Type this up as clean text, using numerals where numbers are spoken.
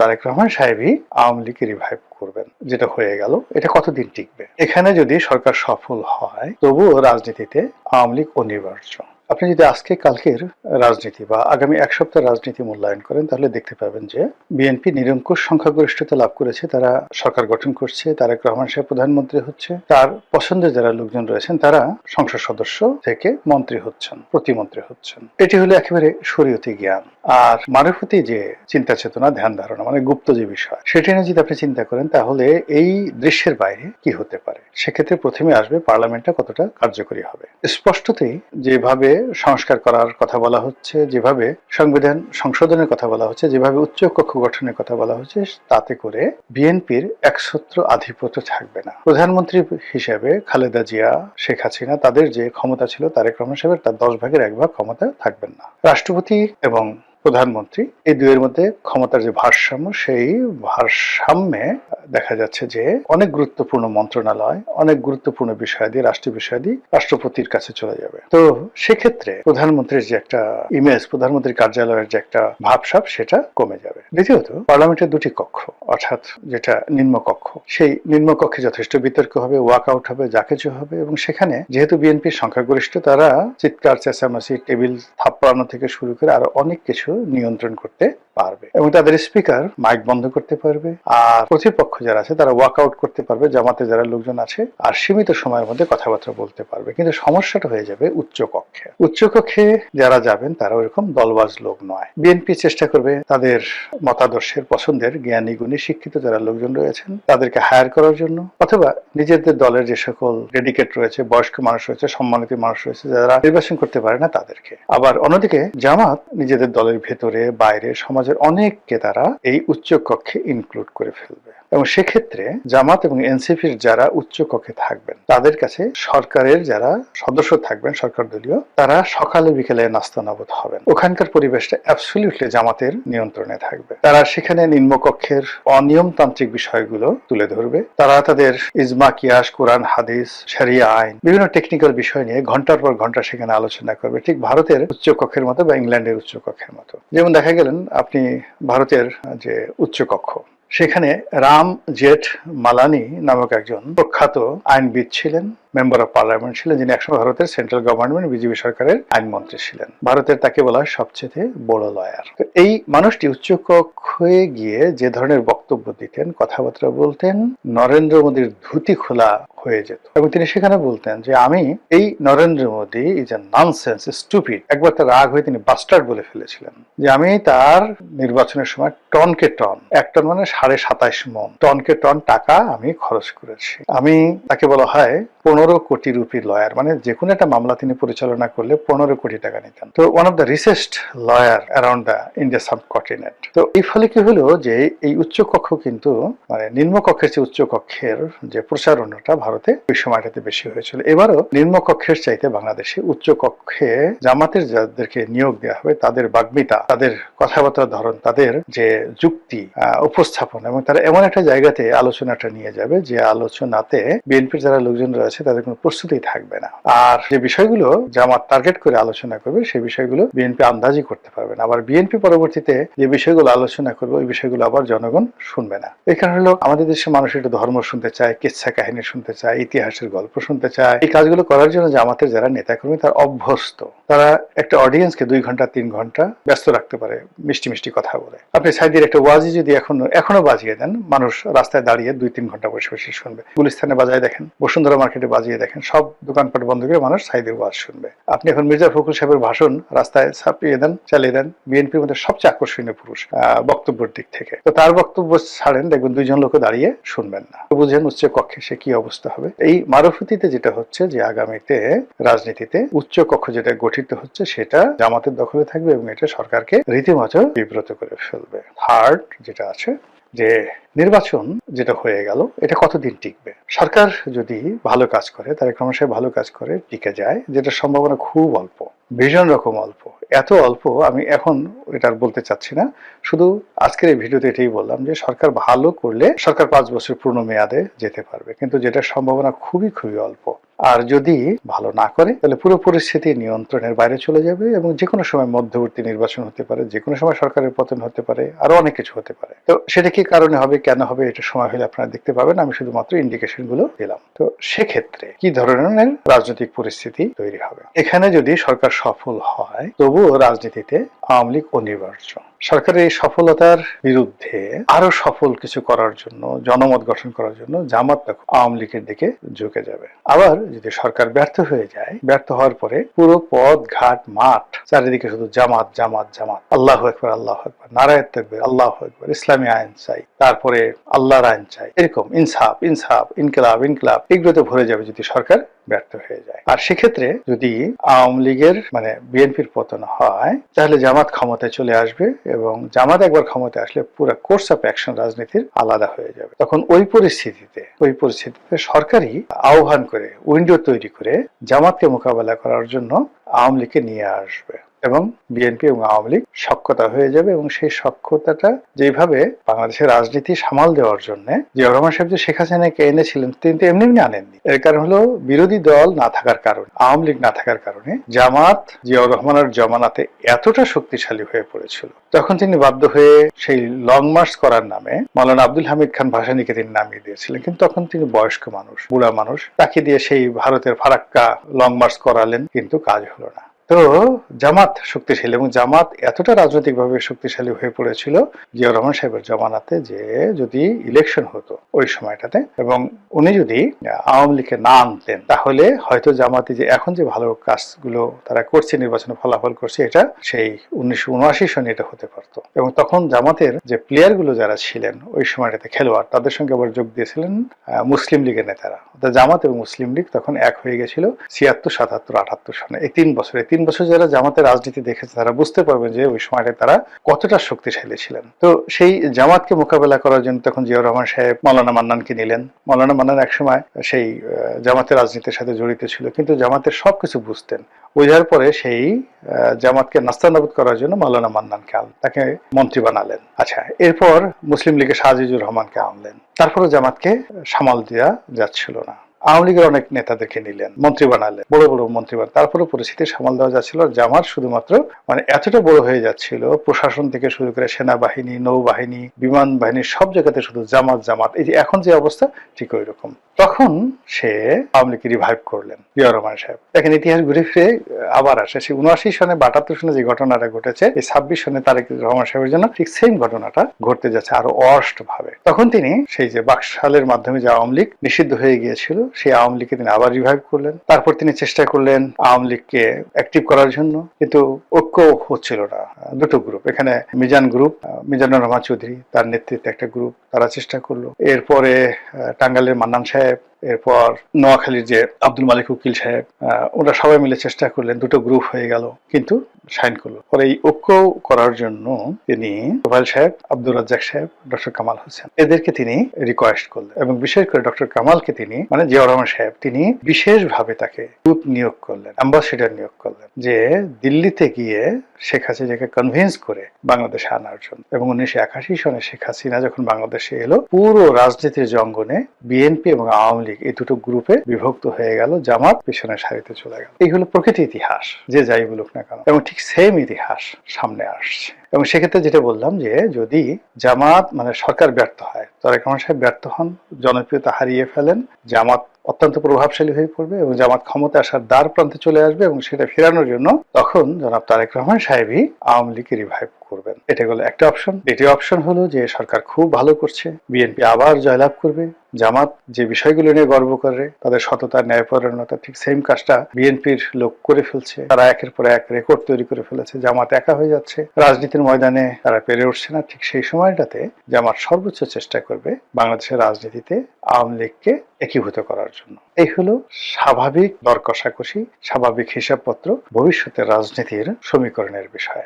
তারেক রহমান সাহেবই আওয়ামী লীগকে রিভাইভ করবেন, যেটা হয়ে গেল। এটা কতদিন টিকবে? এখানে যদি সরকার সফল হয় তবুও রাজনীতিতে আওয়ামী লীগ অনিবার্য। আপনি যদি আজকে কালকের রাজনীতি বা আগামী এক সপ্তাহ রাজনীতি মূল্যায়ন করেন তাহলে দেখতে পাবেন যে বিএনপি নিরঙ্কুশ সংখ্যাগরিষ্ঠতা লাভ করেছে, তারা সরকার গঠন করছে, তারেক রহমান সাহেব প্রধানমন্ত্রী হচ্ছে, তার পছন্দের যারা লোকজন রয়েছেন তারা সংসদ সদস্য থেকে মন্ত্রী হচ্ছেন, প্রতিমন্ত্রী হচ্ছেন। এটি হলো একেবারে শরীয়তি জ্ঞান। আর মারফতি যে চিন্তা চেতনা, ধ্যান ধারণা, মানে গুপ্ত যে বিষয়, সেটা নিয়ে যদি আপনি চিন্তা করেন তাহলে এই দৃশ্যের বাইরে কি হতে পারে? সেক্ষেত্রে প্রথমে আসবে পার্লামেন্টটা কতটা কার্যকরী হবে। স্পষ্টতই যেভাবে সংস্কার করার কথা বলা হচ্ছে, যেভাবে সংবিধান সংশোধনের কথা বলা হচ্ছে, যেভাবে উচ্চ কক্ষ গঠনের কথা বলা হচ্ছে, তাতে করে বিএনপির একছত্র আধিপত্য থাকবে না। প্রধানমন্ত্রী হিসেবে খালেদা জিয়া, শেখ হাসিনা, তাদের যে ক্ষমতা ছিল তারেক রহমান সাহেবের তার 10 ভাগের 1 ভাগ ক্ষমতা থাকবেন না। রাষ্ট্রপতি এবং প্রধানমন্ত্রী এই দুইয়ের মধ্যে ক্ষমতার যে ভারসাম্য, সেই ভারসাম্যে দেখা যাচ্ছে যে অনেক গুরুত্বপূর্ণ মন্ত্রণালয়, অনেক গুরুত্বপূর্ণ বিষয়াদি, রাষ্ট্রীয় বিষয়াদি রাষ্ট্রপতির কাছে চলে যাবে। তো সেক্ষেত্রে প্রধানমন্ত্রীর যে একটা ইমেজ, প্রধানমন্ত্রীর কার্যালয়ের যে একটা ভাবসাব, সেটা কমে যাবে। দ্বিতীয়ত, পার্লামেন্টের 2টি কক্ষ, অর্থাৎ যেটা নিম্নকক্ষ, সেই নিম্নকক্ষে যথেষ্ট বিতর্ক হবে, ওয়াকআউট হবে, যা কিছু হবে। এবং সেখানে যেহেতু বিএনপির সংখ্যাগরিষ্ঠ, তারা চিৎকার চেঁচামেচি, টেবিল থাপ্পড়ানো থেকে শুরু করে আরো অনেক কিছু নিয়ন্ত্রণ করতে পারবে এবং তাদের স্পিকার মাইক বন্ধ করতে পারবে। আর প্রতিপক্ষ যারা আছে তারা ওয়াকআউট করতে পারবে, জামাতে যারা লোকজন আছে, আর সীমিত সময়ের মধ্যে কথাবার্তা বলতে পারবে। কিন্তু সমস্যাটা হয়ে যাবে উচ্চ কক্ষে। উচ্চ কক্ষে যারা যাবেন তারা ওইরকম দলবাজ লোক নয়। বিএনপি চেষ্টা করবে তাদের মতাদর্শের পছন্দের জ্ঞানী গুণী শিক্ষিত যারা লোকজন রয়েছেন তাদেরকে হায়ার করার জন্য, অথবা নিজেদের দলের যে সকল ডেডিকেট রয়েছে, বয়স্ক মানুষ রয়েছে, সম্মানিত মানুষ রয়েছে, যারা নির্বাচন করতে পারে না তাদেরকে। আবার অন্যদিকে জামাত নিজেদের দলের ভেতরে বাইরে সমাজের অনেককে তারা এই উচ্চ কক্ষে ইনক্লুড করে ফেলবে। এবং সেক্ষেত্রে জামাত এবং এনসিপির যারা উচ্চ কক্ষে থাকবেন তাদের কাছে সরকারের যারা সদস্য থাকবেন, সরকার দলীয়, তারা সকালে বিকেলে নাস্তানাবুদ হবেন। ওখানকার পরিবেশটা অ্যাবসলিউটলি জামাতের নিয়ন্ত্রণে থাকবে। তারা সেখানে নিম্নকক্ষের অনিয়মতান্ত্রিক বিষয়গুলো তুলে ধরবে। তারা তাদের ইজমা, কিয়াস, কোরআন, হাদিস, শরিয়া আইন, বিভিন্ন টেকনিক্যাল বিষয় নিয়ে ঘন্টার পর ঘন্টা সেখানে আলোচনা করবে, ঠিক ভারতের উচ্চ কক্ষের মতো বা ইংল্যান্ডের উচ্চ কক্ষের মতো। যেমন দেখা গেলেন আপনি ভারতের যে উচ্চ কক্ষ, সেখানে রাম জেঠ মালানি নামক একজন প্রখ্যাত আইনবিদ ছিলেন, মেম্বার অফ পার্লামেন্ট ছিলেন, যিনি একসময় ভারতের সেন্ট্রাল গভর্নমেন্ট বিজেপি সরকারের আইনমন্ত্রী ছিলেন। ভারতের তাকে বলা হয় সবচেয়ে বড় লয়ার। এই মানুষটি উচ্চ কক্ষে গিয়ে যে ধরনের বক্তব্য দিতেন, কথাবার্তা বলতেন, নরেন্দ্র মোদীর ধুতি খোলা হয়ে যেত। এবং তিনি সেখানে বলতেন যে আমি এই Narendra Modi is a nonsense, stupid. একবার তার রাগ হয়ে তিনি বাস্টার্ড বলে ফেলেছিলেন, যে আমি তার নির্বাচনের সময় টনকে টন, 1 টন মানে 27.5 মণ, টনকে টন টাকা আমি খরচ করেছি। আমি, তাকে বলা হয় 15 কোটি রুপি লয়ার, মানে যে কোনো একটা মামলা তিনি পরিচালনা করলে 15 কোটি টাকা নিতেন। তো one of the richest lawyer around the India subcontinent. তো এই ফলে কি হলো যে এই উচ্চ কক্ষ কিন্তু মানে নিম্নকক্ষের চেয়ে উচ্চ কক্ষের যে প্রচারণাটা ভারতে ওই সময়টাতে বেশি হয়েছিল। এবারও নিম্নকক্ষের চাইতে বাংলাদেশে উচ্চ কক্ষে জামাতের যাদেরকে নিয়োগ দেওয়া হবে তাদের বাগ্মিতা, তাদের কথাবার্তার ধরন, তাদের যে যুক্তি উপস্থাপন, এবং তারা এমন একটা জায়গাতে আলোচনাটা নিয়ে যাবে যে আলোচনাতে বিএনপির যারা লোকজন রয়েছে তাদের কোনো প্রস্তুতি থাকবে না। আর যে বিষয়গুলো জামাত টার্গেট করে আলোচনা করবে সেই বিষয়গুলো বিএনপি আন্দাজই করতে পারবে না। আবার বিএনপি পরবর্তীতে যে বিষয়গুলো আলোচনা করবে ওই বিষয়গুলো আবার জনগণ শুনবে না। এই কারণে হলো আমাদের দেশের মানুষ একটু ধর্ম শুনতে চায়, কিচ্ছা কাহিনী শুনতে চায়, ইতিহাসের গল্প শুনতে চায়। এই কাজগুলো করার জন্য জামাতের যারা নেতাকর্মী তারা অভ্যস্ত। তারা একটা অডিয়েন্সকে 2 ঘন্টা 3 ঘন্টা ব্যস্ত রাখতে পারে মিষ্টি মিষ্টি কথা বলে। আপনি সাইদির একটা ওয়াজি যদি এখনো বাজিয়ে দেন, মানুষ রাস্তায় দাঁড়িয়ে 2-3 ঘন্টা বসে বসে শুনবে। গুলিস্তানে বাজায় দেখেন, বসুন্ধরা মার্কেটে বাজিয়ে দেখেন, সব দোকানপাট বন্ধ করে মানুষ সাইদের ওয়াজ শুনবে। আপনি এখন মির্জা ফখরুল সাহেবের ভাষণ রাস্তায় ছাপিয়ে দেন, চালিয়ে দেন, বিএনপির মধ্যে সবচেয়ে আকর্ষণীয় পুরুষ বক্তব্যের দিক থেকে, তো তার বক্তব্য ছাড়েন, দেখবেন 2 জন লোক দাঁড়িয়ে শুনবেন না। বুঝেন উচ্চ কক্ষে সে কি অবস্থা হবে। এই মারুফতিতে যেটা হচ্ছে যে আগামীতে রাজনীতিতে উচ্চ কক্ষ যেটা গঠিত হচ্ছে সেটা জামাতের দখলে থাকবে এবং এটা সরকারকে রীতিমতো বিব্রত করে ফেলবে। থার্ড যেটা আছে যে নির্বাচন যেটা হয়ে গেল এটা কতদিন টিকবে? সরকার যদি ভালো কাজ করে, তারেক রহমান সাহেব ভালো কাজ করে টিকে যায়, যেটা সম্ভাবনা খুব অল্প, ভীষণ রকম অল্প। এত অল্প আমি এখন এটা আর বলতে চাচ্ছি না, শুধু আজকের এই ভিডিওতে এটাই বললাম যে সরকার ভালো করলে সরকার 5 বছর পূর্ণ মেয়াদে যেতে পারবে, কিন্তু যেটার সম্ভাবনা খুবই খুবই অল্প। আর যদি ভালো না করে তাহলে পুরো পরিস্থিতি নিয়ন্ত্রণের বাইরে চলে যাবে এবং যে কোনো সময় মধ্যবর্তী নির্বাচন হতে পারে, যে কোনো সময় সরকারের পতন হতে পারে, আরো অনেক কিছু হতে পারে। তো সেটা কি কারণে হবে, কেন হবে, এটা সময় হলে আপনারা দেখতে পাবেন। আমি শুধুমাত্র ইন্ডিকেশন গুলো দিলাম। তো সেক্ষেত্রে কি ধরনের রাজনৈতিক পরিস্থিতি তৈরি হবে? এখানে যদি সরকার সফল হয় তবুও রাজনীতিতে আওয়ামী লীগ অনিবার্য। সরকারের এই সফলতার বিরুদ্ধে আরো সফল কিছু করার জন্য, জনমত গঠন করার জন্য জামাত আওয়ামী লীগের দিকে ঝুঁকে যাবে। আবার যদি সরকার ব্যর্থ হয়ে যায়, ব্যর্থ হওয়ার পরে পুরো পথ ঘাট মাঠ চারিদিকে শুধু জামাত জামাত জামাত, আল্লাহু আকবার আল্লাহু আকবার, নারায়ে তাকবীর, আল্লাহু আকবার, ইসলামী আইন চাই, তারপরে আল্লাহর আইন চাই, এরকম ইনসাফ ইনসাফ, ইনকিলাব ইনকিলাব, এগুলোতে ভরে যাবে যদি সরকার ব্যর্থ হয়ে যায়। আর সেক্ষেত্রে যদি আওয়ামী লীগের বিএনপির পতন হয়, তাহলে জামাত ক্ষমতায় চলে আসবে এবং জামাত একবার ক্ষমতায় আসলে পুরো কোর্স অফ অ্যাকশন রাজনীতির আলাদা হয়ে যাবে। তখন ওই পরিস্থিতিতে সরকারই আহ্বান করে, উইন্ডো তৈরি করে জামাতকে মোকাবেলা করার জন্য আওয়ামী লীগকে নিয়ে আসবে এবং বিএনপি এবং আওয়ামী লীগ সখ্যতা হয়ে যাবে। এবং সেই সখ্যতাটা যেভাবে বাংলাদেশের রাজনীতি সামাল দেওয়ার জন্য জিয়াউর রহমান সাহেব যে শেখ হাসিনাকে এনেছিলেন, তিনি তো এমনি এমনি আনেননি। এর কারণ হলো বিরোধী দল না থাকার কারণে, আওয়ামী লীগ না থাকার কারণে জামাত জিয়াউর রহমানের জমানাতে এতটা শক্তিশালী হয়ে পড়েছিল, তখন তিনি বাধ্য হয়ে সেই লং মার্চ করার নামে মাওলানা আব্দুল হামিদ খান ভাসানীকে তিনি নামিয়ে দিয়েছিলেন। কিন্তু তখন তিনি বয়স্ক মানুষ, বুড়া মানুষ, তাকে দিয়ে সেই ভারতের ফারাক্কা লং মার্চ করালেন, কিন্তু কাজ হলো না। তো জামাত শক্তিশালী, এবং জামাত এতটা রাজনৈতিকভাবে শক্তিশালী হয়ে পড়েছিল জিয়াউর রহমান সাহেবের জমানাতে যে যদি ইলেকশন হতো ওই সময়টাতে এবং উনি যদি আওয়ামী লীগকে না আনতেন, তাহলে হয়তো জামাতি যে এখন যে ভালো কাজগুলো তারা করছে, নির্বাচনে ফলাফল করছে, এটা সেই 1979 সনে এটা হতে পারতো। এবং তখন জামাতের যে প্লেয়ার গুলো যারা ছিলেন ওই সময়টাতে, খেলোয়াড়, তাদের সঙ্গে আবার যোগ দিয়েছিলেন মুসলিম লীগের নেতারা। জামাত এবং মুসলিম লীগ তখন এক হয়ে গেছিল 76, 77, 78 সনে। এই 3 বছর যারা জামাতের রাজনীতি দেখেছে তারা বুঝতে পারবেন যে ওই সময়টা তারা কতটা শক্তিশালী ছিলেন। তো সেই জামাতকে মোকাবেলা করার জন্য তখন জিয়াউর রহমান সাহেব মাওলানা মান্নানকে নিলেন। মাওলানা মান্নান একসময় সেই জামাতের রাজনীতির সাথে জড়িত ছিল, কিন্তু জামাতের সবকিছু বুঝতেন। বোঝার পরে সেই জামাতকে নাস্তানাবুদ করার জন্য মাওলানা মান্নানকে আনলেন, তাকে মন্ত্রী বানালেন। আচ্ছা, এরপর মুসলিম লীগের শাহজিজুর রহমানকে আনলেন। তারপরে জামাতকে সামাল দেওয়া যাচ্ছিল না, আওয়ামী লীগের অনেক নেতাদেরকে নিলেন, মন্ত্রী বানালেন, বড় বড় মন্ত্রী বানালেন। তারপরে পরিস্থিতি সামাল দেওয়া যাচ্ছিল। জামাত শুধুমাত্র এতটা বড় হয়ে যাচ্ছিল, প্রশাসন থেকে শুরু করে সেনাবাহিনী, নৌবাহিনী, বিমান বাহিনী, সব জায়গাতে শুধু জামাত জামাত। এই যে এখন যে অবস্থা, ঠিক ওই রকম। তখন সে আওয়ামী লীগকে রিভাইভ করলেন জিয়াউর রহমান সাহেব। দেখেন, ইতিহাস ঘুরে ফিরে আবার আসে। সেই 79 সনে বা 78 সনে যে ঘটনাটা ঘটেছে, এই 26 সনে তারেক রহমান সাহেবের জন্য ঠিক সেম ঘটনাটা ঘটতে যাচ্ছে, আরো অষ্ট ভাবে। তখন তিনি সেই যে বাকশালের মাধ্যমে যে আওয়ামী লীগ নিষিদ্ধ হয়ে গিয়েছিল, সেই আওয়ামী লীগকে তিনি আবার রিভাইভ করলেন। তারপর তিনি চেষ্টা করলেন আওয়ামী লীগকে অ্যাক্টিভ করার জন্য, কিন্তু ঐক্য হচ্ছিল না। দুটো গ্রুপ, এখানে মিজান গ্রুপ, মিজানুর রহমান চৌধুরী তার নেতৃত্বে একটা গ্রুপ, তারা চেষ্টা করলো। এরপরে টাঙ্গাইলের মান্নান সাহেব, এরপর নোয়াখালীর যে আব্দুল মালিক উকিল সাহেব, ওরা সবাই মিলে চেষ্টা করলেন, দুটো গ্রুপ হয়ে গেল, কিন্তু সাইন করলো। পরে এই ঐক্য করার জন্য তিনি তোফায়েল সাহেব, আব্দুর রাজ্জাক সাহেব, ডক্টর কামাল হোসেন, এদেরকে তিনি রিকোয়েস্ট করলেন। এবং বিশেষ করে ডক্টর কামালকে তিনি, জিয়াউর রহমান সাহেব, তিনি বিশেষভাবে তাকে দূত নিয়োগ করলেন, অ্যাম্বাসেডর নিয়োগ করলেন, যে দিল্লিতে গিয়ে শেখ হাসিনাকে কনভিন্স করে বাংলাদেশে আনার জন্য। এবং 1981 সনে শেখ হাসিনা যখন বাংলাদেশে এলো, পুরো রাজনীতির জঙ্গনে বিএনপি এবং আওয়ামী লীগ এই দুটো গ্রুপে বিভক্ত হয়ে গেল, জামাত পিছনের সারিতে চলে গেল। এই হলো প্রকৃত ইতিহাস, যে যাই বলুক না কেন। এবং ঠিক সেম ইতিহাস সামনে আসছে। এবং সেক্ষেত্রে যেটা বললাম, যে যদি জামাত সরকার ব্যর্থ হয়, তারেক রহমান সাহেব ব্যর্থ হন, জনপ্রিয়তা হারিয়ে ফেলেন, জামাত অত্যন্ত প্রভাবশালী হয়ে পড়বে এবং জামাত ক্ষমতা আসার দ্বার প্রান্তে চলে আসবে। এবং সেটা ফেরানোর জন্য তখন জনাব তারেক রহমান সাহেবই আওয়ামী লীগকে রিভাইভ করবেন। এটা হলো একটা অপশন। দ্বিতীয় অপশন হলো যে সরকার খুব ভালো করছে, বিএনপি আবার জয়লাভ করবে, জামাত যে বিষয়গুলো নিয়ে গর্ব করে, তাদের সততা, ন্যায়পরায়ণতা, ঠিক সেম কাজটা বিএনপির লোক করে ফেলছে। তারা একের পর এক রেকর্ড তৈরি করে ফেলেছে, জামাত একা হয়ে যাচ্ছে, রাজনীতির ময়দানে তারা পেরে উঠছে না। ঠিক সেই সময়টাতে জামাত সর্বোচ্চ চেষ্টা করবে বাংলাদেশের রাজনীতিতে আওয়ামী লীগকে একীভূত করার জন্য। এই হলো স্বাভাবিক দর কষাকষি, স্বাভাবিক হিসাবপত্র ভবিষ্যতের রাজনীতির সমীকরণের বিষয়।